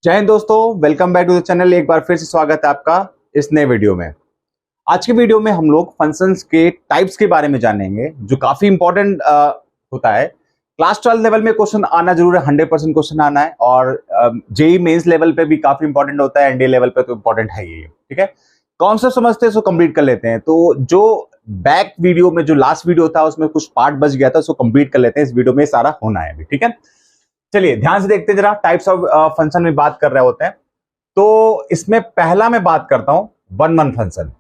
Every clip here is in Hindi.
जय हिंद दोस्तों, welcome back to the channel. एक बार फिर से स्वागत है आपका इस नए वीडियो में। आज के वीडियो में हम लोग फंक्शंस के टाइप्स के बारे में जानेंगे, जो काफी इंपॉर्टेंट होता है। क्लास 12 लेवल में क्वेश्चन आना जरूर है, 100% क्वेश्चन आना है, और जेई मेंस लेवल पे भी काफी इंपॉर्टेंट होता है, एनडीए लेवल पे तो इंपॉर्टेंट है ही। ठीक है, कॉन्सेप्ट समझते हैं, सो कंप्लीट कर लेते हैं। तो जो बैक वीडियो में जो लास्ट वीडियो था उसमें कुछ पार्ट बच गया था, उसको कंप्लीट कर लेते हैं। इस वीडियो में सारा होना है अभी। ठीक है, चलिए ध्यान से देखते हैं जरा। टाइप्स ऑफ फंक्शन में बात कर रहे होते हैं, तो इसमें पहला मैं बात करता हूं वन वन फंक्शन।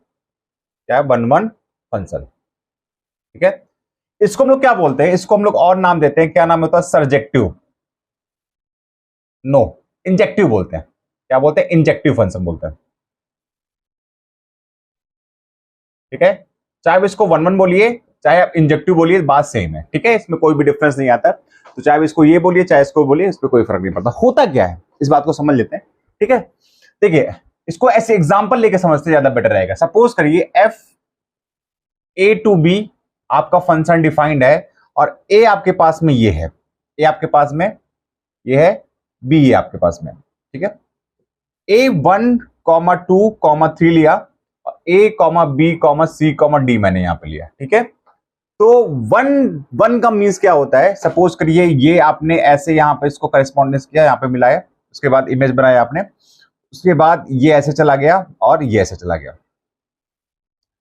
क्या है वन वन फंक्शन? ठीक है, इसको हम लोग क्या बोलते हैं? इसको हम लोग और नाम देते हैं। क्या नाम होता है? सर्जेक्टिव, नो इंजेक्टिव बोलते हैं। क्या बोलते हैं? इंजेक्टिव फंक्शन बोलते हैं। ठीक है, चाहे आप इसको वन वन बोलिए, चाहे आप इंजेक्टिव बोलिए, बात सेम है। ठीक है, इसमें कोई भी डिफरेंस नहीं आता। तो चाहे आप इसको ये बोलिए, चाहे इसको बोलिए, इस पर कोई फर्क नहीं पड़ता। होता क्या है इस बात को समझ लेते हैं। ठीक है, देखिए इसको ऐसे एग्जांपल लेके समझते ज्यादा बेटर रहेगा। सपोज करिए एफ ए टू बी आपका फंक्शन डिफाइंड है, और ए आपके पास में ये है, ए आपके पास में ये है, बी ये आपके पास में। ठीक है, ए 1,2,3 लिया, ए बी सी डी मैंने यहां पे लिया। ठीक है, तो वन वन का मीन्स क्या होता है? सपोज करिए ये आपने ऐसे यहां पे इसको करस्पॉन्डेंस किया, यहां पे मिलाया, उसके बाद इमेज बनाया आपने, उसके बाद ये ऐसे चला गया और ये ऐसे चला गया।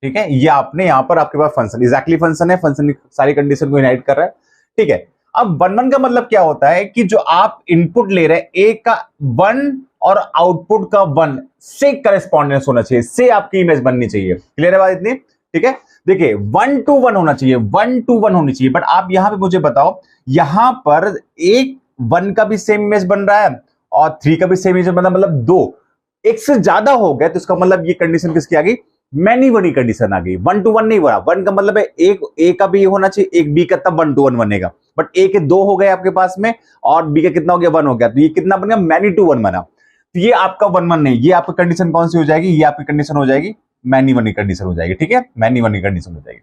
ठीक है, ये आपने यहां पर आपके पास फंक्शन एग्जैक्टली फंक्शन है, फंक्शन की सारी कंडीशन को इनहाइट कर रहा है। ठीक है, अब वन वन का मतलब क्या होता है कि जो आप इनपुट ले रहे हैं ए का वन और आउटपुट का वन से करस्पॉन्डेंस होना चाहिए, से आपकी इमेज बननी चाहिए। क्लियर है बात इतनी? ठीक है, देखिए 1 to 1 होना चाहिए, 1 to 1 होनी चाहिए। बट आप यहां पे मुझे बताओ, यहां पर एक 1 का भी सेम इमेज बन रहा है और 3 का भी सेम इमेज बन रहा है, मतलब दो एक से ज्यादा हो गया, तो इसका मतलब ये कंडीशन किसकी आ गई? मैनी वनी कंडीशन आ गई। 1 to 1 नहीं बना। 1 का मतलब है एक ए का भी होना चाहिए, एक बी का, तब 1 to 1 बनेगा। बट ए के 2 हो गए आपके पास में, और बी का कितना हो गया? 1 हो गया, तो ये कितना बन गया? मैनी टू 1 बना। तो ये आपका 1 1 नहीं, ये आपकी कंडीशन कौन सी हो जाएगी? ये आपकी कंडीशन हो जाएगी मैनी वनी कंडीशन हो जाएगी। ठीक है, मैनी वनी कंडीशन हो जाएगी।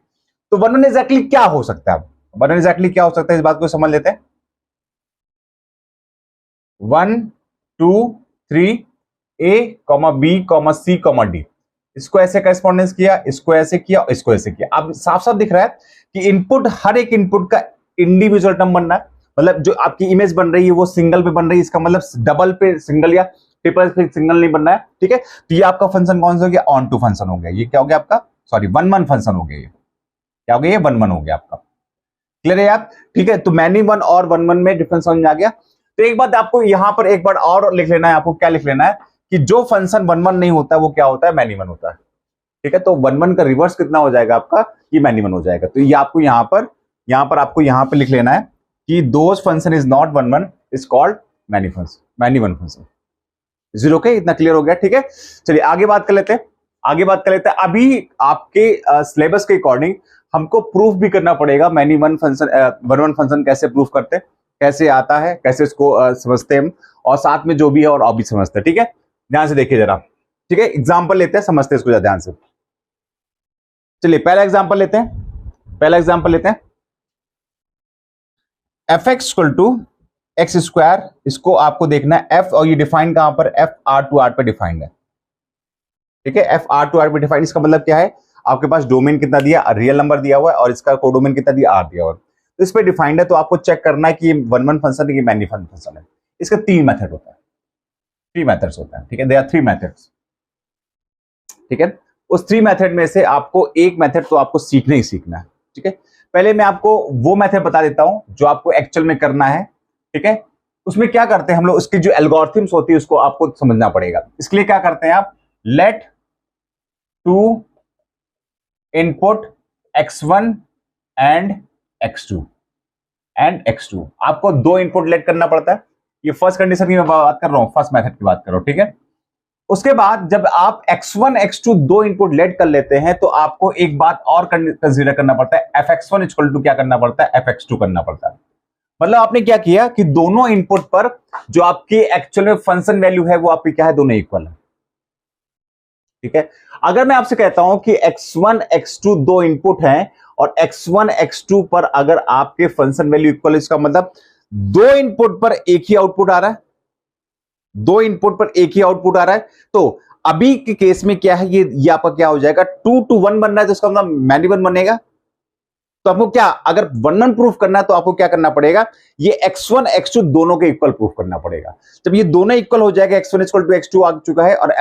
तो 1 1 एग्जैक्टली क्या हो सकता है? 1 1 एग्जैक्टली क्या हो सकता है, इस बात को समझ लेते हैं। 1 2 3 ए बी सी डी, इसको ऐसे करस्पॉन्डेंस किया, इसको ऐसे किया, इसको ऐसे किया। अब साफ साफ दिख रहा है कि इनपुट, हर एक इनपुट का इंडिविजुअल टर्म बनना है। मतलब जो आपकी इमेज बन रही है वो सिंगल पे बन रही है, इसका मतलब डबल पे सिंगल या ट्रिपल पे सिंगल नहीं बनना है। ठीक है, तो ये आपका फंक्शन कौन सा हो गया? ऑन टू फंक्शन हो गया। ये क्या हो गया आपका? सॉरी, वन वन फंक्शन हो गया। ये क्या हो गया? ये 1 1 हो गया आपका। क्लियर है यार? ठीक है, तो मैनी वन और 1 1 में डिफरेंस समझ में आ गया। तो एक बात आपको यहां पर एक बार और लिख लेना है। आपको क्या लिख लेना है कि जो फंक्शन 1 1 नहीं होता वो क्या होता है? मैनी वन होता है। ठीक है, तो 1 1 का रिवर्स कितना हो जाएगा आपका? ये मैनी वन हो जाएगा। तो ये आपको यहां पर आपको यहां पे लिख लेना है कि those function is not 1 1 is called many function, many one function. Zero के इतना क्लियर हो गया? ठीक है, चलिए आगे बात कर लेते हैं। अभी आपके सिलेबस के अकॉर्डिंग हमको प्रूफ भी करना पड़ेगा many one function, one one function कैसे प्रूफ करते हैं, कैसे आता है, कैसे इसको समझते हैं हम, और साथ में जो भी है और भी समझते हैं। ठीक है, ध्यान से देखिए जरा। ठीक है, एग्जाम्पल लेते हैं, समझते हैं इसको ध्यान से। चलिए पहला एग्जाम्पल लेते हैं। F X equal to X square, इसको आपको देखना है एफ, और ये डिफाइन कहां पर? एफ आर टू आर पे डिफाइंड है। ठीक है, एफ आर टू आर पे डिफाइंड, इसका मतलब क्या है? आपके पास डोमेन कितना दिया? रियल नंबर दिया हुआ है, और इसका कोडोमेन कितना दिया? आर दिया हुआ है। तो इस पे डिफाइंड है, तो आपको चेक करना है कि ये 1 1 फंक्शन है कि मैनी फंक्शन है। इसका 3 मेथड होता है, 3 मेथड्स होता है। ठीक है, देयर आर 3 मेथड्स। ठीक है, उस 3 मेथड में से आपको एक मेथड तो आपको सीखना ही सीखना है। ठीक है, पहले मैं आपको वो मेथड बता देता हूं जो आपको एक्चुअल में करना है। ठीक है, उसमें क्या करते हैं हम लोग, उसकी जो एल्गोरिथम्स होती है उसको आपको समझना पड़ेगा। इसके लिए क्या करते हैं आप? Late to input x1 and x2 आपको 2 इनपुट लेट करना पड़ता है। ये फर्स्ट कंडीशन की मैं बात कर रहा हूं, फर्स्ट मेथड की बात कर रहा हूं। ठीक है, उसके बाद जब आप x1 x2 2 इनपुट लेट कर लेते हैं, तो आपको एक बात और कंसीडर करना पड़ता है। fx1 इक्वल टू क्या करना पड़ता है? fx2 करना पड़ता है। मतलब आपने क्या किया कि दोनों इनपुट पर जो आपकी एक्चुअल में फंक्शन वैल्यू है वो आपकी क्या है? दोनों इक्वल है। ठीक है, अगर मैं आपसे कहता हूं कि x1 x2 दो इनपुट हैं, और x1 x2 पर अगर आपके फंक्शन वैल्यू इक्वल, इसका मतलब दो इनपुट पर एक ही आउटपुट आ रहा है। दो इनपुट पर एक ही आउटपुट आ रहा है। तो अभी के केस में क्या है, ये आपका क्या हो जाएगा, 2 to 1 बन रहा है, तो इसका मतलब मैनी 1 बनेगा। तो आपको क्या, अगर 1 प्रूफ करना है तो आपको क्या करना पड़ेगा, ये x1 x2 दोनों के इक्वल प्रूफ करना पड़ेगा। जब ये दोनों इक्वल हो जाएगा, x1 इक्वल टू x2 आ चुका है और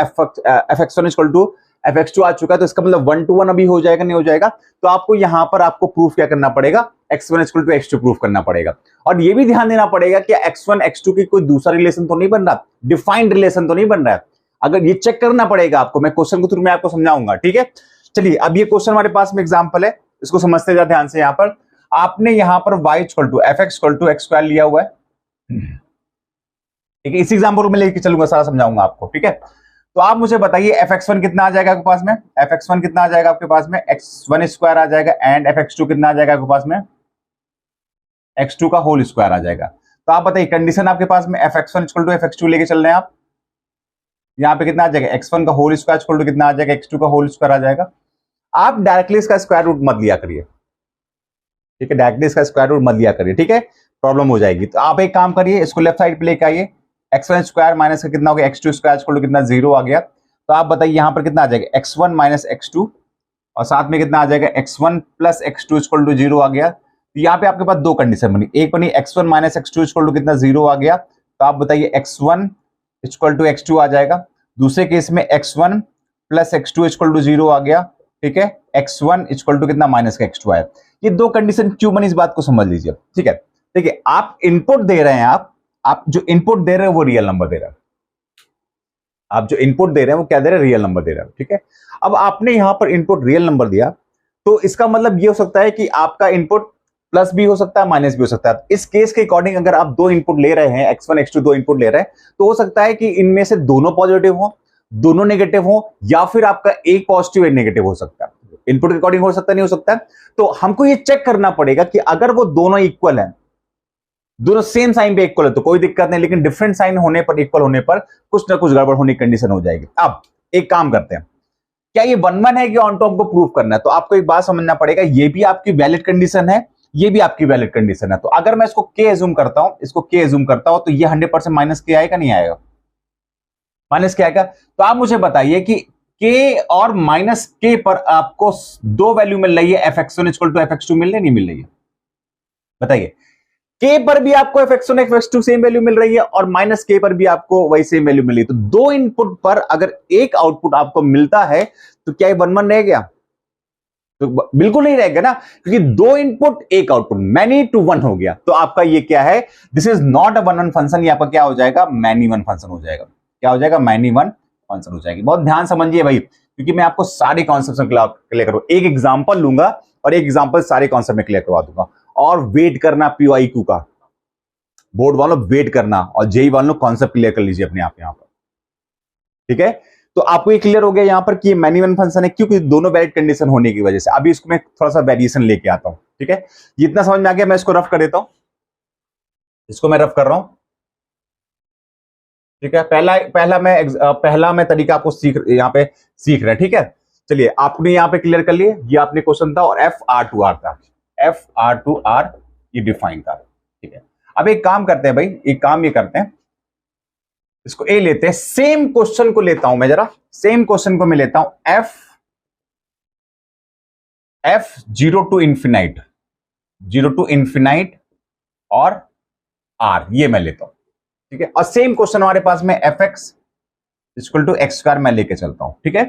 fx1 इक्वल टू fx2 आ चुका है, तो इसका मतलब 1 to 1 अभी हो जाएगा, नहीं हो जाएगा। तो आपको यहां पर आपको प्रूफ क्या करना पड़ेगा, x1 equal to x2 proof करना पड़ेगा। और ये भी ध्यान देना पड़ेगा कि x1 x2 की कोई दूसरा रिलेशन तो नहीं बन रहा, डिफाइंड रिलेशन तो नहीं बन रहा है। अगर ये चेक करना पड़ेगा आपको, मैं क्वेश्चन के थ्रू में आपको समझाऊंगा, ठीक है। चलिए, अब ये क्वेश्चन हमारे पास में एग्जांपल है, इसको समझते जा ध्यान से। यहां पर आपने यहां पर y equal to fx equal to x square लिया हुआ है, ठीक है। इसी एग्जांपल में लेके चलूंगा, सारा समझाऊंगा आपको, ठीक है। तो आप मुझे बताइए fx1 कितना आ जाएगा आपके पास में, fx1 कितना आ जाएगा आपके पास में, x1 स्क्वायर आ जाएगा, एंड fx2 कितना आ जाएगा आपके पास में, x2 का होल स्क्वायर आ जाएगा। तो आप बताइए कंडीशन आपके पास में fx1 इक्वल टू fx2 लेके चल रहे हैं आप, यहां पे कितना आ जाएगा, x1 का होल स्क्वायर इक्वल टू कितना आ जाएगा, x2 का होल स्क्वायर आ जाएगा। आप डायरेक्टली इसका स्क्वायर रूट मत लिया करिए, ठीक है, डायरेक्टली इसका स्क्वायर रूट मत लिया करिए, ठीक है, प्रॉब्लम हो जाएगी। तो आप एक काम करिए, इसको लेफ्ट साइड पे लेके आइए, x1 स्क्वायर माइनस का कितना हो गया, x2 स्क्वायर इक्वल टू कितना, 0 आ गया। तो आप बताइए यहां पर कितना आ जाएगा, x1 माइनस x2 और साथ में कितना आ जाएगा, x1 plus x2 equal to 0 आ गया। तो यहाँ पे आपके पास दो कंडीशन बनी, एक बनी x1 minus x2 equal to कितना, 0 आ गया। तो आप बताइए x1 इक्वल टू x2 आ जाएगा। दूसरे केस में x1 plus x2 equal to 0 आ गया, ठीक है, x1 इक्वल टू कितना, माइनस का x2 आया। ये दो कंडीशन क्यों बनी, इस बात को समझ लीजिए, ठीक है। देखिए, आप इनपुट दे रहे हैं, आप जो इनपुट दे रहे हैं वो रियल नंबर दे रहे हैं, आप जो इनपुट दे रहे हैं वो क्या दे रहे हैं, रियल नंबर दे रहे हैं, ठीक है। अब आपने यहां पर इनपुट रियल नंबर दिया, तो इसका मतलब ये हो सकता है कि आपका इनपुट प्लस भी हो सकता है, माइनस भी हो सकता है। इस केस के अकॉर्डिंग अगर आप दो इनपुट ले रहे हैं, x1 x2 दो इनपुट ले रहे हैं, तो हो सकता है कि इनमें से दोनों पॉजिटिव हो, दोनों नेगेटिव हो, या फिर आपका एक पॉजिटिव एक नेगेटिव हो सकता है। इनपुट के अकॉर्डिंग हो सकता है, नहीं हो सकता है। तो हमको ये चेक करना पड़ेगा कि अगर वो दोनों इक्वल हैं, दोनों सेम साइन पे इक्वल है तो कोई दिक्कत नहीं, लेकिन डिफरेंट साइन होने पर, इक्वल होने पर कुछ ना कुछ गड़बड़ होने की कंडीशन हो जाएगी। अब एक काम करते हैं, क्या ये 1-1 है कि ऑन टॉप को प्रूव करना है, तो आपको एक बात समझना पड़ेगा, ये भी आपकी वैलिड कंडीशन है, ये भी आपकी वैलिड कंडीशन है। तो अगर मैं इसको k एज्यूम करता हूं, इसको k एज्यूम करता हूं, तो ये 100% माइनस k आएगा, नहीं आएगा, माइनस k आएगा। तो आप मुझे बताइए कि k और माइनस k पर आपको दो वैल्यू मिल रही है, fx1 इक्वल टू fx2 मिल रही है, नहीं मिल रही है, बताइए। k पर भी आपको fx1 fx2 सेम वैल्यू मिल रही है और माइनस k पर भी आपको वही सेम वैल्यू मिल रही है। तो दो इनपुट पर अगर एक आउटपुट आपको मिलता है तो क्या ये 1-1 रह गया, तो बिल्कुल नहीं रहेगा ना, क्योंकि दो इनपुट एक आउटपुट, मैनी टू 1 हो गया। तो आपका ये क्या है, this is not a 1-1 function, ये आपका क्या हो जाएगा, मैनी 1 फंक्शन हो जाएगा। क्या हो जाएगा, मैनी 1 फंक्शन हो जाएगी। बहुत ध्यान समझिए भाई, क्योंकि मैं आपको सारे कॉन्सेप्ट क्लियर करूँ, एक एग्जाम्पल लूंगा और एक एग्जाम्पल सारे कॉन्सेप्ट में क्लियर करवा दूंगा। और वेट करना PYQ का, बोर्ड वालों वेट करना, और जेई वालों कॉन्सेप्ट क्लियर कर लीजिए अपने आप यहां पर, ठीक है। तो आपको ये क्लियर हो गया यहां पर कि मैनी 1 फंक्शन है, क्योंकि दोनों वैलिड कंडीशन होने की वजह से। अभी इसको मैं थोड़ा सा वेरिएशन लेके आता हूं, ठीक है। इतना समझ में आ गया, मैं इसको रफ कर देता हूं, इसको मैं रफ कर रहा हूं, ठीक है। पहला मैं तरीका आपको यहां पे सीख रहे हैं, ठीक है। चलिए, आपने यहां पे क्लियर कर लिए, ये आपने क्वेश्चन था और FR2R था, FR2R ये डिफाइन था, ठीक है। अब एक काम करते हैं भाई, एक काम ये करते हैं, इसको ए लेते हैं, सेम क्वेश्चन को लेता हूं मैं, जरा सेम क्वेश्चन को मैं लेता हूं, f 0 to infinite, 0 to infinite और r, ये मैं लेता हूं, ठीक है। और सेम क्वेश्चन हमारे पास में fx equal to x square मैं लेके चलता हूं, ठीक है,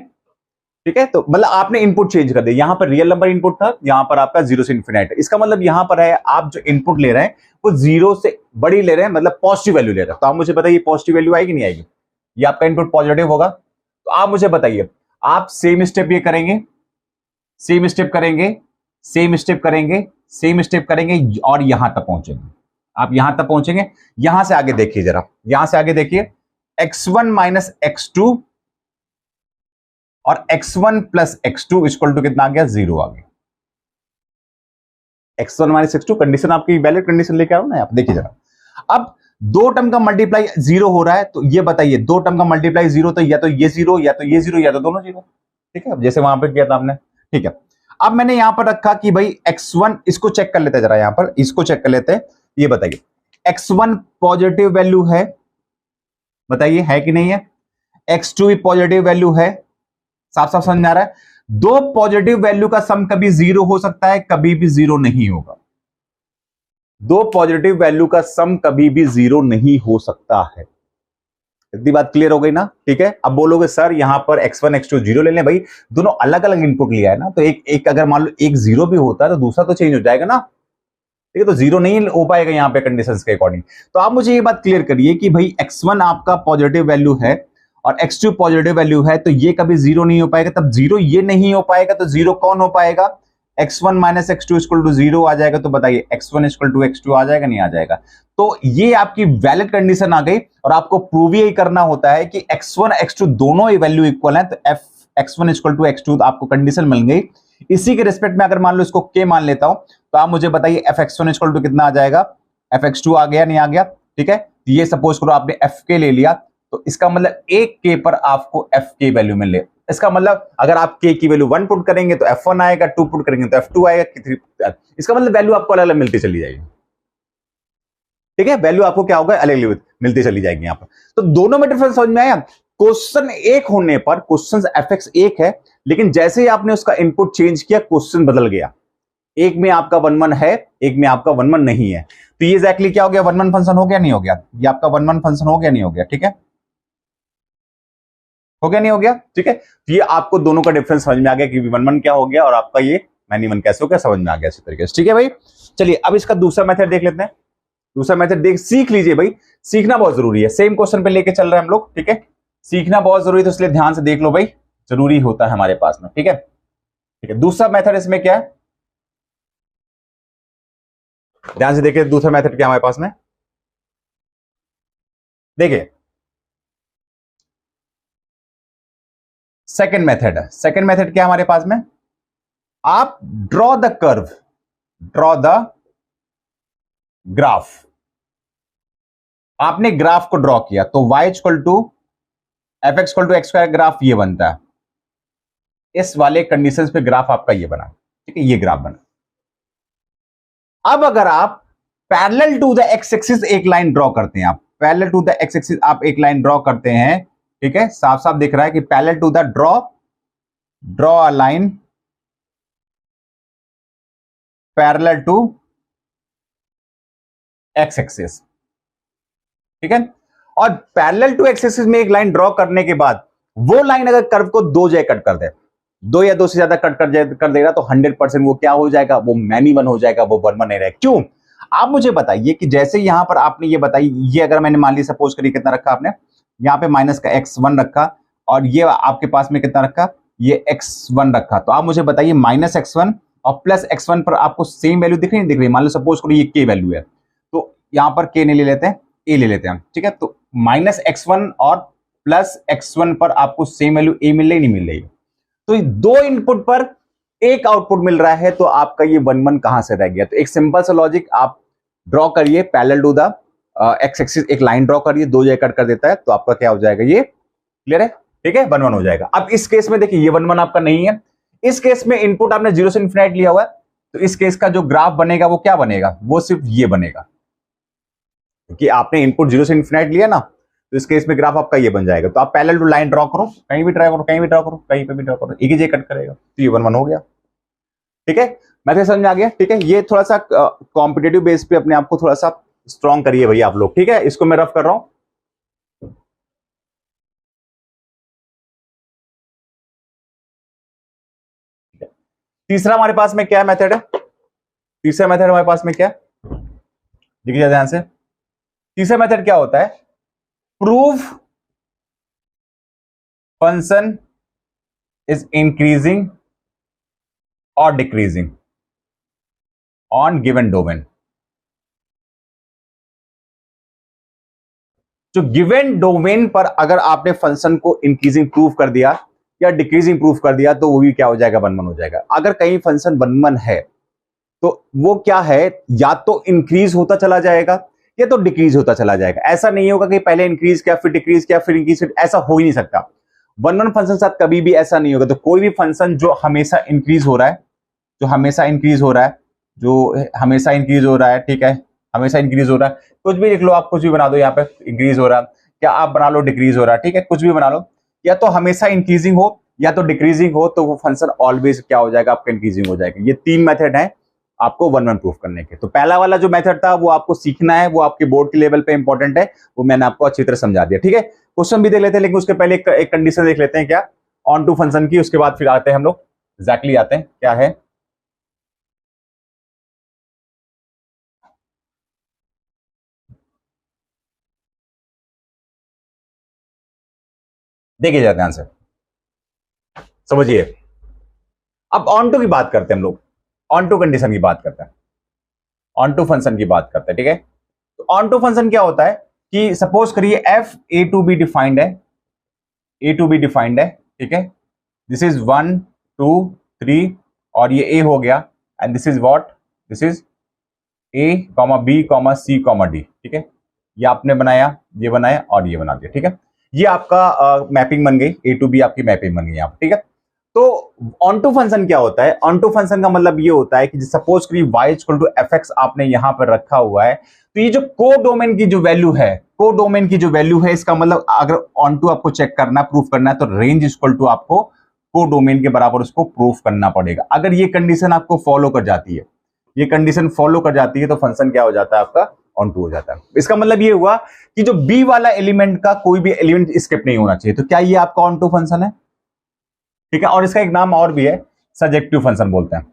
ठीक है। तो मतलब आपने इनपुट चेंज कर दिया, यहां पर रियल नंबर इनपुट था, यहां पर आपका 0 से इन्फिनाइट है। इसका मतलब यहां पर है आप जो इनपुट ले रहे हैं वो 0 से बड़ी ले रहे हैं, मतलब पॉजिटिव वैल्यू ले रहे हैं। तो आप मुझे बताइए पॉजिटिव वैल्यू आएगी, नहीं आएगी, ये आपका इनपुट पॉजिटिव होगा। तो आप मुझे बताइए, आप सेम स्टेप ये करेंगे, सेम स्टेप करेंगे, सेम स्टेप करेंगे, सेम स्टेप करेंगे और यहां तक पहुंचेंगे। आप यहां तक पहुंचेंगे, यहां से आगे देखिए, जरा यहां से आगे देखिए, x1 माइनस x2 और x1 plus x2 equal to कितना आ गया, 0 आ गया। x1 माइनस x2 कंडीशन आपकी वैलिड कंडीशन लेके आ रहा हूं ना, आप देखिए जरा। अब दो टर्म का मल्टीप्लाई 0 हो रहा है, तो ये बताइए दो टर्म का मल्टीप्लाई 0, तो या तो ये 0 या तो ये 0 या तो दोनों 0, ठीक है, जैसे वहां पे किया था आपने, ठीक है। अब मैंने यहां पर रखा कि भाई x1, इसको चेक कर लेते हैं जरा, यहां पर इसको चेक कर लेते हैं। ये बताइए x1 पॉजिटिव वैल्यू है, बताइए है कि नहीं है? x2 भी पॉजिटिव वैल्यू है, साफ साफ समझ में आ रहा है। दो पॉजिटिव वैल्यू का सम कभी जीरो हो सकता है, कभी भी जीरो नहीं होगा। दो पॉजिटिव वैल्यू का सम कभी भी जीरो नहीं हो सकता है। इतनी बात क्लियर हो गई ना? ठीक है। अब बोलोगे सर यहां पर x1 x2 जीरो ले लें, भाई दोनों अलग अलग इनपुट लिया है ना, तो एक अगर मान लो एक जीरो भी होता है तो दूसरा तो चेंज हो जाएगा ना, ठीक है। तो जीरो नहीं हो पाएगा यहां पे कंडीशंस के अकॉर्डिंग। तो आप मुझे ये बात क्लियर करिए कि भाई x1 आपका पॉजिटिव वैल्यू है और x2 पॉजिटिव वैल्यू है, तो ये कभी जीरो नहीं हो पाएगा। तब जीरो ये नहीं हो पाएगा तो जीरो कौन हो पाएगा? x1 minus x2 equal to zero आ जाएगा। तो बताइए x1 इक्वल टू x2 आ जाएगा, नहीं आ जाएगा? तो ये आपकी वैलिड कंडीशन आ गई और आपको प्रूव यही करना होता है कि x1 x2 दोनों ही वैल्यू इक्वल है, तो f x1 equal to x2 आपको कंडीशन मिल गई। इसी के रिस्पेक्ट में अगर मान लो इसको k मान लेता हूं, तो आप मुझे बताइए f x1 इक्वल टू कितना आ जाएगा? f x2 आ गया, नहीं आ गया? ठीक है। ये सपोज करो आपने f k ले लिया, तो इसका मतलब एक k पर आपको f k वैल्यू मिल ले। इसका मतलब अगर आप k की वैल्यू 1 पुट करेंगे तो f1 आएगा, 2 पुट करेंगे तो f2 आएगा, 3। इसका मतलब वैल्यू आपको अलग अलग मिलती चली जाएगी, ठीक है। वैल्यू आपको क्या होगा? अलग अलग मिलती चली जाएगी यहां पर। तो दोनों में डिफरेंस समझ में आया? क्वेश्चन एक होने पर क्वेश्चन fx एक है, लेकिन जैसे ही आपने उसका इनपुट चेंज किया क्वेश्चन बदल गया। एक में आपका 1 1 है, एक में आपका 1 1 नहीं है। तो ये एग्जैक्टली क्या हो गया? 1 1 फंक्शन हो गया, नहीं हो गया? ये आपका 1 1 फंक्शन हो गया, नहीं हो गया? ठीक है, हो गया, नहीं हो गया? ठीक है। तो ये आपको दोनों का डिफरेंस समझ में आ गया कि 1 1 क्या हो गया और आपका ये मैनी 1 कैसे हो गया, समझ में आ गया इसी तरीके से। ठीक है भाई, चलिए अब इसका दूसरा मेथड देख लेते हैं। दूसरा मेथड देख सीख लीजिए भाई, सीखना बहुत जरूरी है। सेम क्वेश्चन पे लेके चल रहे हैं हम लोग, ठीक है। सीखना बहुत जरूरी है, तो इसलिए ध्यान से देख लो भाई, जरूरी होता है हमारे पास में। ठीक है, ठीक है। दूसरा मेथड इसमें क्या है, ध्यान से देखिए। दूसरा मेथड क्या हमारे पास में, देखिए सेकंड मेथड है। सेकंड मेथड क्या है हमारे पास में? आप draw the curve, draw the graph. आपने ग्राफ को ड्रॉ किया तो y equal to F X equal to X square graph ये बनता है। इस वाले कंडीशंस पे ग्राफ आपका ये बना, ठीक है, ये ग्राफ बना। अब अगर आप parallel to the X axis एक लाइन ड्रॉ करते हैं, आप parallel to the X axis आप एक लाइन ड्रॉ करते हैं, ठीक है, साफ साफ दिख रहा है कि parallel to the draw a line parallel to X axis, ठीक है। और पैरेलल टू एक्स एक्सिस में एक लाइन ड्रॉ करने के बाद वो लाइन अगर कर्व को दो जगह कट कर दे, दो या दो से ज्यादा कट कर देगा, तो 100% वो क्या हो जाएगा? वो मैनी 1 हो जाएगा, वो 1 1 नहीं रहेगा। क्यों? आप मुझे बताइए कि जैसे यहां पर आपने ये बताई, ये अगर मैंने मान ली सपोज करिए कितना रखा आपने यहां पे माइनस का x1 रखा और ये आपके पास में कितना रखा? ये x1 रखा। तो आप मुझे बताइए माइनस x1 और प्लस x1 पर आपको सेम वैल्यू दिख रही है, दिख रही है? मान लो सपोज करो ये k वैल्यू है, तो यहां पर k नहीं ले लेते हैं, a ले लेते हैं, ठीक है। तो माइनस x1 और प्लस x1 पर आपको सेम वैल्यू a मिल रही, नहीं मिल रही? तो दो इनपुट पर एक आउटपुट मिल रहा है, तो आपका ये 1 1 कहां से रह गया? तो एक सिंपल सा लॉजिक आप ड्रॉ करिए, parallel to the X axis एक लाइन ड्रॉ करिए, दो जगह कट कर देता है, तो आपका क्या हो जाएगा? ये क्लियर है, ठीक है, 1 1 हो जाएगा। अब इस केस में देखिए ये 1 1 आपका नहीं है, इस केस में इनपुट आपने 0 से इन्फिनाइट लिया हुआ है, तो इस केस का जो ग्राफ बनेगा वो क्या बनेगा? वो सिर्फ ये बनेगा, क्योंकि आपने इनपुट 0 से इन्फिनाइट लिया ना, तो इस केस में ग्राफ आपका ये बन जाएगा। तो आप पैरेलल टू लाइन ड्रॉ करो, कहीं भी ड्रॉ करो, कहीं भी ड्रॉ करो, कहीं पे भी ड्रॉ करो, एक ही जगह कट करेगा, तो ये 1 1 हो गया, ठीक है। मैथड समझ में आ गया, ठीक है। ये थोड़ा सा कॉम्पिटेटिव बेस पे अपने आप को थोड़ा सा स्ट्रॉन्ग करिए भैया आप लोग, ठीक है। इसको मैं रफ कर रहा हूं। तीसरा हमारे पास में क्या मेथड है? तीसरा मेथड हमारे पास में क्या है, देखिए ध्यान से। तीसरा मेथड क्या होता है? प्रूव फंक्शन इज इंक्रीजिंग और डिक्रीजिंग ऑन गिवन डोमेन। जो गिवन डोमेन पर अगर आपने फंक्शन को इंक्रीजिंग प्रूव कर दिया या डिक्रीजिंग प्रूव कर दिया, तो वो भी क्या हो जाएगा? 1 1 हो जाएगा। अगर कहीं फंक्शन 1 1 है तो वो क्या है? या तो इंक्रीज होता चला जाएगा या तो डिक्रीज होता चला जाएगा। ऐसा नहीं होगा कि पहले इंक्रीज किया फिर डिक्रीज किया फिर इंक्रीज, ऐसा हो ही नहीं सकता। 1 1 फंक्शन साथ कभी भी ऐसा नहीं होगा। तो कोई भी फंक्शन जो हमेशा इंक्रीज हो रहा है, जो हमेशा इंक्रीज हो रहा है, जो हमेशा इंक्रीज हो रहा है, ठीक है, हमेशा इंक्रीज हो रहा है, कुछ भी लिख लो आप, कुछ भी बना दो यहाँ पे, इंक्रीज हो रहा है, क्या आप बना लो डिक्रीज हो रहा है, ठीक है, कुछ भी बना लो, या तो हमेशा इंक्रीजिंग हो या तो डिक्रीजिंग हो, तो वो फंक्शन ऑलवेज क्या हो जाएगा आपका, इंक्रीजिंग हो जाएगा। ये 3 मेथड है आपको 1-1 प्रूफ करने के। तो पहला वाला जो मेथड था वो आपको सीखना है, वो आपके बोर्ड के लेवल पे इंपॉर्टेंट है, वो मैंने आपको अच्छी तरह समझा दिया, ठीक है। क्वेश्चन भी देख लेते हैं, लेकिन उसके पहले एक कंडीशन देख लेते हैं क्या, ऑन टू फंक्शन की, उसके बाद फिर आते हैं हम लोग एग्जैक्टली आते हैं क्या है। देखिए जाते हैं आंसर, समझिए। अब ऑन टू की बात करते हैं हम लोग, ऑन टू कंडीशन की बात करते हैं, ऑन टू फंक्शन की बात करते हैं, ठीक है। तो ऑन टू फंक्शन क्या होता है कि सपोज करिए F A to B defined है, ए टू बी डिफाइंड है, ठीक है, दिस इज 1 2 3 और ये ए हो गया, and this is what, this is A comma B comma C comma D, ठीक है। ये आपने बनाया, ये बनाया और ये बना दिया, ठीक है। ये आपका मैपिंग बन गई, ए टू बी आपकी मैपिंग बन गई यहाँ पर, ठीक है। तो ऑन टू फंक्शन क्या होता है, ऑन टू फंक्शन का मतलब ये होता है कि सपोज करिए y equal to F X आपने यहां पर रखा हुआ है, तो ये जो को डोमेन की जो वैल्यू है, को डोमेन की जो वैल्यू है, इसका मतलब अगर ऑन टू आपको चेक करना, प्रूफ करना है, तो रेंज इक्वल टू आपको को डोमेन के बराबर उसको प्रूफ करना पड़ेगा। अगर ये कंडीशन आपको फॉलो कर जाती है, ये कंडीशन फॉलो कर जाती है, तो फंक्शन क्या हो जाता है आपका, ऑन टू हो जाता है। इसका मतलब ये हुआ कि जो बी वाला एलिमेंट का कोई भी एलिमेंट स्किप नहीं होना चाहिए। तो क्या ये आपका ऑन टू फंक्शन है, ठीक है। और इसका एक नाम और भी है, सजेक्टिव फंक्शन बोलते हैं।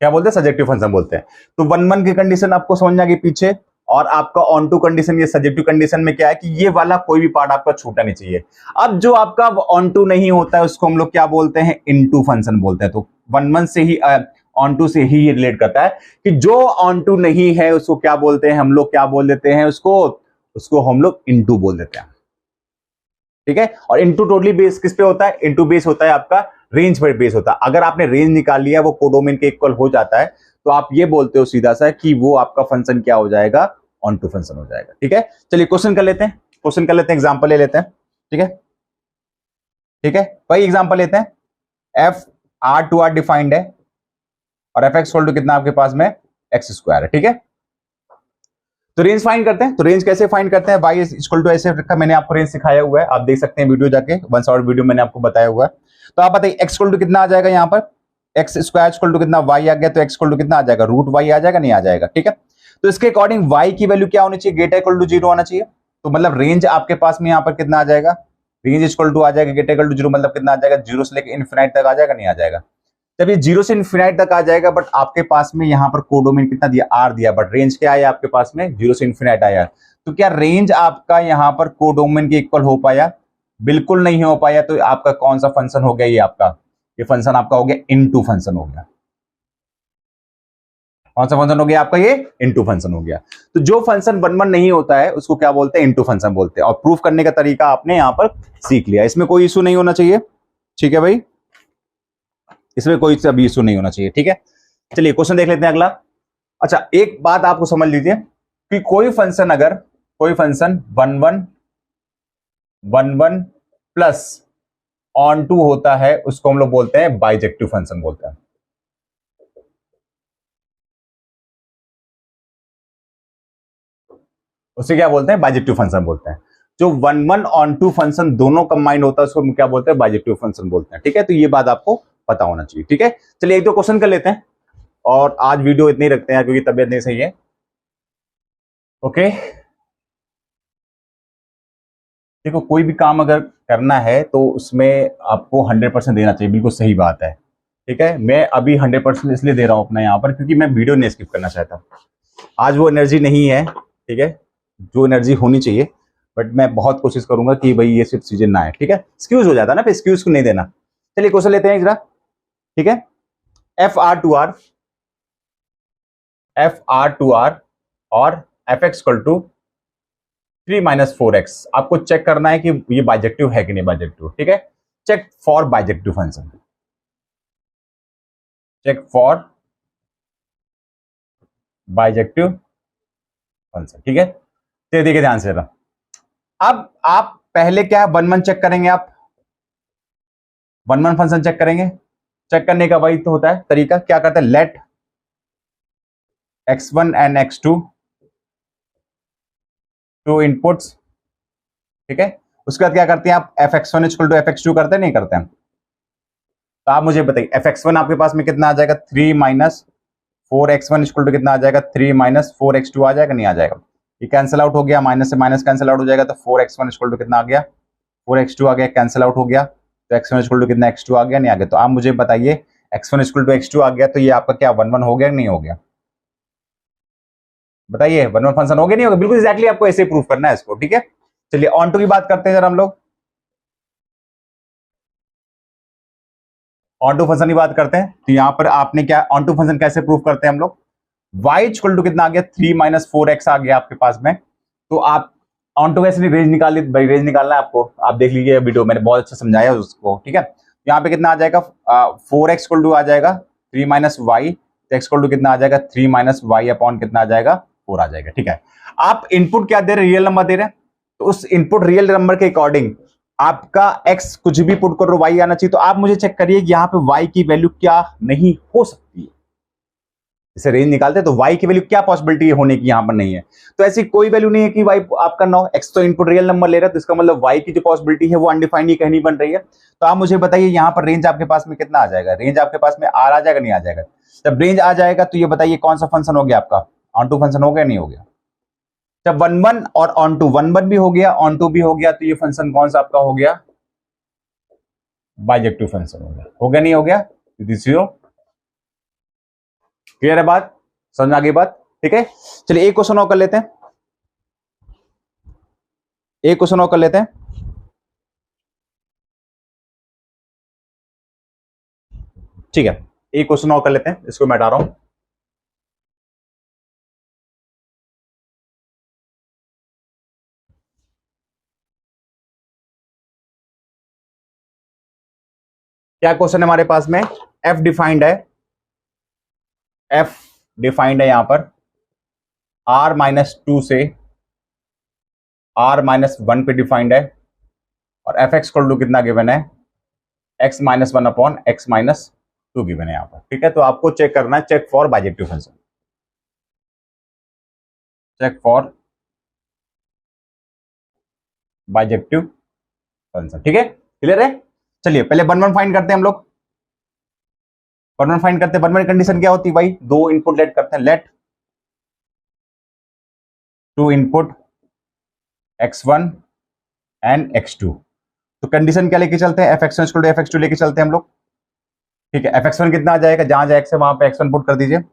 क्या बोलते हैं, सजेक्टिव फंक्शन बोलते हैं। तो 1-1 की कंडीशन आपको समझ आ गई पीछे, और आपका ऑन टू कंडीशन, ये सजेक्टिव कंडीशन में क्या है कि ये वाला कोई भी पार्ट आपका छूटना नहीं चाहिए। अब जो आपका ऑन टू नहीं होता है उसको हम लोग क्या बोलते हैं, इनटू फंक्शन बोलते हैं। तो 1-1 से ही ऑन टू से ही रिलेट करता है कि जो ऑन टू नहीं है उसको क्या बोलते हैं हम लोग, क्या बोल देते हैं उसको, उसको हम लोग इनटू बोल देते हैं, ठीक है। और इनटू टोटली बेस किस पे होता है, इनटू बेस होता है आपका रेंज पर बेस होता है। अगर आपने रेंज निकाल लिया, वो कोडोमेन के इक्वल हो जाता है, तो आप ये बोलते हो सीधा सा कि वो आपका फंक्शन क्या हो जाएगा, ऑन टू फंक्शन हो जाएगा, ठीक है। चलिए क्वेश्चन कर लेते हैं, क्वेश्चन कर लेते हैं, एग्जांपल ले लेते हैं, ठीक है, ठीक है। वही एग्जांपल लेते हैं, F R to R defined है और एफ एक्स इक्वल टू कितना आपके पास में, एक्स स्क्वायर है, ठीक है। तो रेंज फाइंड करते हैं। तो रेंज कैसे फाइंड करते हैं, y इक्वल टू ऐसे रखा, मैंने आपको रेंज सिखाया हुआ है, आप देख सकते हैं वीडियो जाके, 1 शॉर्ट वीडियो मैंने आपको बताया हुआ है। तो आप बताइए x इक्वल टू कितना आ जाएगा, यहाँ पर एक्स स्क्वायर इक्वल टू कितना, y आ गया, तो x इक्वल टू कितना आ जाएगा, रूट y आ जाएगा, नहीं आ जाएगा, ठीक है। तो इसके अकॉर्डिंग y की वैल्यू क्या होनी चाहिए, गेटा इक्वल टू 0 आना चाहिए। तो मतलब रेंज आपके पास में यहाँ पर कितना आ जाएगा, रेंज इक्वल टू आ जाएगा गेटा इक्वल टू 0, मतलब कितना आ जाएगा, 0 से लेकर इनफिनाइट तक आ जाएगा, नहीं आ जाएगा। जब ये 0 से इनफिनाइट तक आ जाएगा, बट आपके पास में यहाँ पर कोडोमेन कितना दिया, आर दिया, बट रेंज क्या आया आपके पास में, 0 से इनफिनाइट आया। तो क्या रेंज आपका यहाँ पर कोडोमेन के इक्वल हो पाया, बिल्कुल नहीं हो पाया। तो आपका कौन सा फंक्शन हो गया, ये आपका, ये फंक्शन आपका हो गया इनटू फंक्शन हो गया। कौन सा फंक्शन हो गया आपका, ये इनटू फंक्शन हो गया। तो जो फंक्शन 1-1 नहीं होता है उसको क्या बोलते हैं, इनटू फंक्शन बोलते हैं। और प्रूफ करने का तरीका आपने यहाँ पर सीख लिया, इसमें कोई इशू नहीं होना चाहिए, ठीक है भाई, इसमें कोई सा भी इशू नहीं होना चाहिए, ठीक है। चलिए क्वेश्चन देख लेते हैं अगला। अच्छा एक बात आपको समझ लीजिए कि कोई फंक्शन, अगर कोई फंक्शन 1-1 प्लस ऑन टू होता है, उसको हम लोग बोलते हैं बाइजेक्टिव फंक्शन बोलते हैं। उसे क्या बोलते हैं, बाइजेक्टिव फंक्शन बोलते हैं। जो 1-1 ऑन टू फंक्शन दोनों कंबाइंड होता है उसको हम क्या बोलते हैं, बाइजेक्टिव फंक्शन बोलते हैं, ठीक है। तो ये बात आपको पता होना चाहिए, ठीक है। चलिए एक दो क्वेश्चन कर लेते हैं और आज वीडियो इतनी रखते हैं क्योंकि तबियत नहीं सही है, ओके। देखो कोई भी काम अगर करना है तो उसमें आपको 100% देना चाहिए, बिल्कुल सही बात है, ठीक है। मैं अभी 100% इसलिए दे रहा हूं अपना यहाँ पर क्योंकि मैं वीडियो नहीं स्किप करना चाहता। आज वो एनर्जी नहीं है, ठीक है, जो एनर्जी होनी चाहिए, बट मैं बहुत कोशिश करूंगा कि भाई ये सिर्फ चीजें ना है, ठीक है। एक्सक्यूज हो जाता है ना, फिर एक्सक्यूज को नहीं देना। चलिए क्वेश्चन लेते हैं जरा, ठीक है। एफ आर टू आर और F X equal to 3-4x, आपको चेक करना है कि ये बाइजेक्टिव है कि नहीं बाइजेक्टिव, ठीक है। Check for bijective function, check for bijective function, ठीक है। तो देखिए ध्यान से जरा, अब आप पहले क्या 1-1 चेक करेंगे, आप 1-1 फंक्शन चेक करेंगे। चेक करने का वही तो होता है तरीका, क्या करते हैं, late x1 and x2 to inputs, ठीक है। उसके बाद क्या करते हैं आप, fx1 इक्वल टू fx2 करते हैं, नहीं करते हैं? तो आप मुझे बताइए fx1 आपके पास में कितना आ जाएगा, 3 माइनस 4x1 इक्वल टू कितना आ जाएगा, 3 माइनस 4x2 आ जाएगा, नहीं आ जाएगा? ये कैंसिल आउट हो गया, माइनस से माइनस कैंसिल आउट हो जाएगा, तो 4x1 इक्वल टू कितना आ गया, 4x2 आ गया, कैंसिल आउट हो गया, तो x1 इक्वल टू कितना, x2 आ गया, नहीं आ गया? तो आप मुझे बताइए x1 इक्वल टू x2 आ गया, तो ये आपका क्या 1 1 हो गया, नहीं हो गया? बताइए 1 1 फंक्शन हो गया, नहीं होगा? बिल्कुल एग्जैक्टली आपको ऐसे प्रूव करना है इसको, ठीक है। चलिए ऑन टू की बात करते हैं जरा हम लोग, ऑन टू फंक्शन की बात करते हैं। तो यहां पर आपने क्या, ऑन टू फंक्शन कैसे प्रूव करते हैं हम लोग, y इक्वल टू कितना आ गया, 3 माइनस 4x आ गया आपके पास में। तो आप ऑन टू कैसे रेंज निकाल ली, रेंज निकालना है आपको, आप देख लीजिए वीडियो, मैंने बहुत अच्छा समझाया उसको, ठीक है। यहाँ पे कितना आ जाएगा, 4x इक्वल टू आ जाएगा 3 माइनस वाई, तो x इक्वल टू कितना आ जाएगा, 3 माइनस वाई अपॉन कितना आ जाएगा, 4 आ जाएगा, ठीक है। आप इनपुट क्या दे रहे हैं, रियल नंबर दे रहे हैं, तो उस इनपुट रियल नंबर के अकॉर्डिंग आपका x कुछ भी पुट करो y आना चाहिए। तो आप मुझे चेक करिए कि यहाँ पे y की वैल्यू क्या नहीं हो सकती है, इसे रेंज निकालते हैं तो y की वैल्यू क्या पॉसिबिलिटी होने की यहां पर नहीं है। तो ऐसी कोई वैल्यू नहीं है कि y आपका 9, x तो इनपुट रियल नंबर ले रहा है, तो इसका मतलब y की जो पॉसिबिलिटी है वो अनडिफाइंड ही कहीं बन रही है। तो आप मुझे बताइए यहां पर रेंज आपके पास में कितना आ जाएगा, रेंज आपके पास में r आ जाएगा, नहीं आ जाएगा? जब रेंज आ जाएगा तो ये बताइए कौन सा फंक्शन हो गया आपका, ऑन टू फंक्शन हो गया, नहीं हो गया? जब 1 1 और ऑन टू, 1 1 भी हो गया, ऑन टू भी हो गया, तो ये फंक्शन कौन सा आपका हो गया, बाइजेक्टिव फंक्शन हो गया, नहीं हो गया? क्लियर है बात, समझ आ गई बात, ठीक है। चलिए एक क्वेश्चन और कर लेते हैं, एक क्वेश्चन और कर लेते हैं। ठीक है, एक क्वेश्चन और कर लेते हैं, इसको मैं हटा रहा हूं। क्या क्वेश्चन है हमारे पास में, एफ डिफाइंड है, एफ डिफाइंड है यहां पर r-2 से r-1 पे डिफाइंड है, और एफ एक्स इक्वल टू कितना गिवन है, x-1 अपॉन x-2 गिवन है यहां पर, ठीक है। तो आपको चेक करना है, check for bijective function, check for bijective function, ठीक है, क्लियर है। चलिए पहले 1 1 फाइंड करते हैं हम लोग, 1 1 फाइंड करते हैं। 1 1 कंडीशन क्या होती है भाई, दो इनपुट लेट करते हैं, late to input x1 and x2। तो कंडीशन क्या लेके चलते हैं, fx1 इक्वल टू fx2 लेके चलते हैं हम लोग, ठीक है। fx1 कितना आ जाएगा, जहां जहां x है वहां पे x1 पुट कर दीजिए,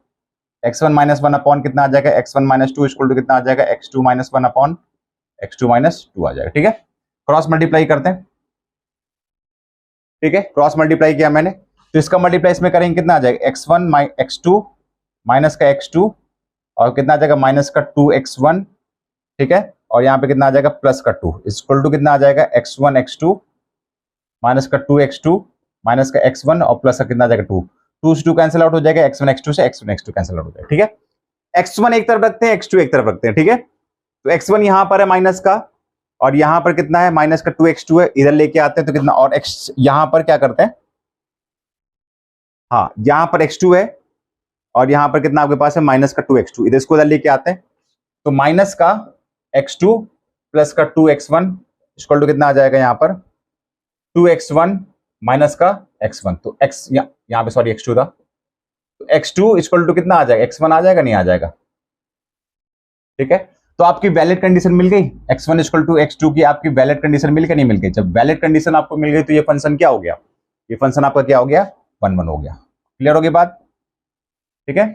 x1 माइनस 1 अपॉन कितना आ जाएगा, x1 माइनस 2 इक्वल टू कितना आ जाएगा, x2 minus 1 upon x2 minus 2 आ जाएगा, ठीक है। क्रॉस मल्टीप्लाई करते हैं, ठीक है, क्रॉस मल्टीप्लाई किया मैंने, तो इसका मल्टीप्लाई इसमें करेंगे, कितना आ जाएगा, x1 x2 माइनस का x2, और कितना आ जाएगा, माइनस का 2x1, ठीक है, और यहाँ पे कितना आ जाएगा, प्लस का 2 इक्वल टू कितना आ जाएगा, x1 x2 माइनस का 2x2 माइनस का x1 और प्लस का कितना आ जाएगा 2, 2 से 2 कैंसिल आउट हो जाएगा, x1 x2 से x1 x2 कैंसिल आउट हो जाएगा, ठीक है। x1 एक तरफ रखते हैं, x2 एक तरफ रखते हैं, ठीक है। तो x1 यहां पर है माइनस का, और यहां पर कितना है, माइनस का 2x2 है, इधर लेके आते हैं तो कितना, और x यहां पर क्या करते हैं, हाँ यहां पर x2 है, और यहां पर कितना आपके पास है, माइनस का 2x2, इधर इसको इधर लेके आते हैं, तो माइनस का x2 प्लस का 2x1 इक्वल टू कितना आ जाएगा, यहां पर 2x1 माइनस का x1, तो x यहां पे सॉरी x2 था, तो x2 इक्वल टू कितना आ जाएगा, x1 आ जाएगा, नहीं आ जाएगा, ठीक है। तो आपकी वैलिड कंडीशन मिल गई, x1 इक्वल टू x2 की आपकी वैलिड कंडीशन मिल गई, नहीं मिल गई? जब वैलिड कंडीशन आपको मिल गई तो ये फंक्शन क्या हो गया, ये फंक्शन आपका क्या हो गया, 1 1 हो गया, क्लियर हो गई बात, ठीक है।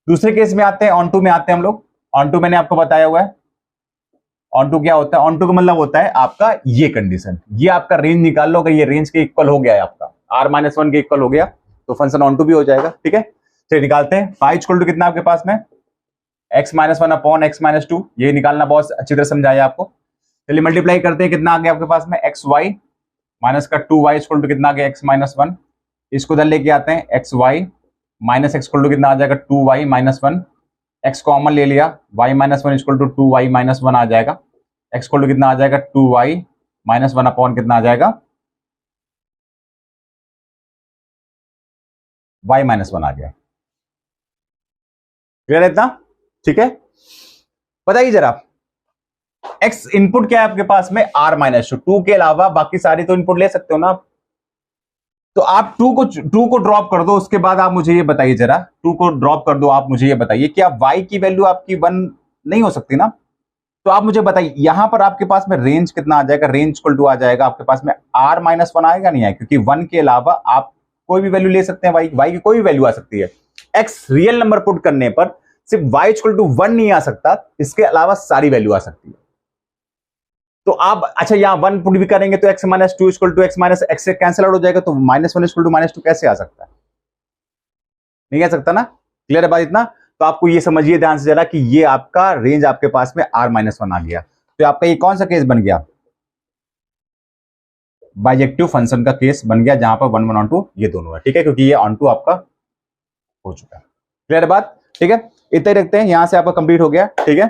दूसरे केस में आते हैं, ऑन टू में आते हैं हम लोग। ऑन टू मैंने आपको बताया हुआ है, ऑन टू क्या होता है, ऑन टू का मतलब होता है आपका ये कंडीशन, ये आपका रेंज निकाल लो, ये रेंज के इक्वल हो गया है आपका, r-1 के इक्वल हो गया, तो फंक्शन ऑन टू भी हो जाएगा, ठीक है। चलिए निकालते हैं, फाइव इक्वल टू कितना आपके पास में, x-1 अपॉन x-2, ये निकालना बहुत अच्छी तरह समझाया आपको। चलिए मल्टीप्लाई करते हैं, कितना आ गया आपके पास में, xy माइनस का 2y इक्वल टू कितना आ गया, x-1, इसको इधर लेके आते हैं, xy minus x equal to कितना आ जाएगा, 2y माइनस 1, x कॉमन ले लिया, y minus 1 equal to 2y minus 1 आ जाएगा, x इक्वल टू कितना आ जाएगा, 2y माइनस 1 अपॉन कितना आ जाएगा, y माइनस 1 आ गया, क्लियर है इतना, ठीक है। बताइए जरा x इनपुट क्या है आपके पास में r माइनस टू के अलावा बाकी सारी तो इनपुट ले सकते हो ना आप। तो आप टू को ड्रॉप कर दो, उसके बाद आप मुझे ये बताइए जरा, टू को ड्रॉप कर दो, आप मुझे ये बताइए क्या y की वैल्यू आपकी 1 नहीं हो सकती ना। तो आप मुझे बताइए यहां पर आपके पास में रेंज कितना आ जाएगा, रेंज इक्वल टू आ जाएगा आपके पास में r माइनस 1 आएगा नहीं आएगा, क्योंकि 1 के अलावा आप कोई भी वैल्यू ले सकते हैं, y की कोई भी वैल्यू आ सकती है। x रियल नंबर पुट करने पर सिर्फ y इक्वल टू 1 नहीं आ सकता, इसके अलावा सारी वैल्यू आ सकती है। तो आप अच्छा यहां 1 पुट भी करेंगे तो x minus two equal to x minus x से कैंसिल आउट हो जाएगा, तो -1 इक्वल टू -2 कैसे आ सकता है, नहीं आ सकता ना। क्लियर है बात इतना। तो आपको ये समझिए ध्यान से जरा कि ये आपका रेंज आपके पास में r माइनस 1 आ गया। तो आपका ये कौन सा केस बन गया, बाइजेक्टिव फंक्शन का केस बन गया, जहां पर 1 1 ऑन टू ये दोनों है, ठीक है, क्योंकि ये ऑन टू आपका हो चुका है। क्लियर बात, ठीक है, इतना ही रखते हैं, यहां से आपका कंप्लीट हो गया, ठीक है।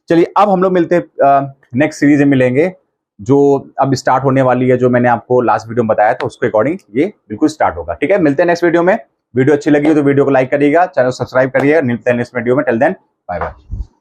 चलिए अब हम लोग मिलते हैं नेक्स्ट सीरीज में मिलेंगे, जो अब स्टार्ट होने वाली है, जो मैंने आपको लास्ट वीडियो में बताया था उसके अकॉर्डिंग ये बिल्कुल स्टार्ट होगा, ठीक है। मिलते हैं नेक्स्ट वीडियो में। वीडियो अच्छी लगी हो तो वीडियो को लाइक करिएगा, चैनल सब्सक्राइब करिएगा। मिलते हैं नेक्स्ट वीडियो में, टिल देन बाय बाय।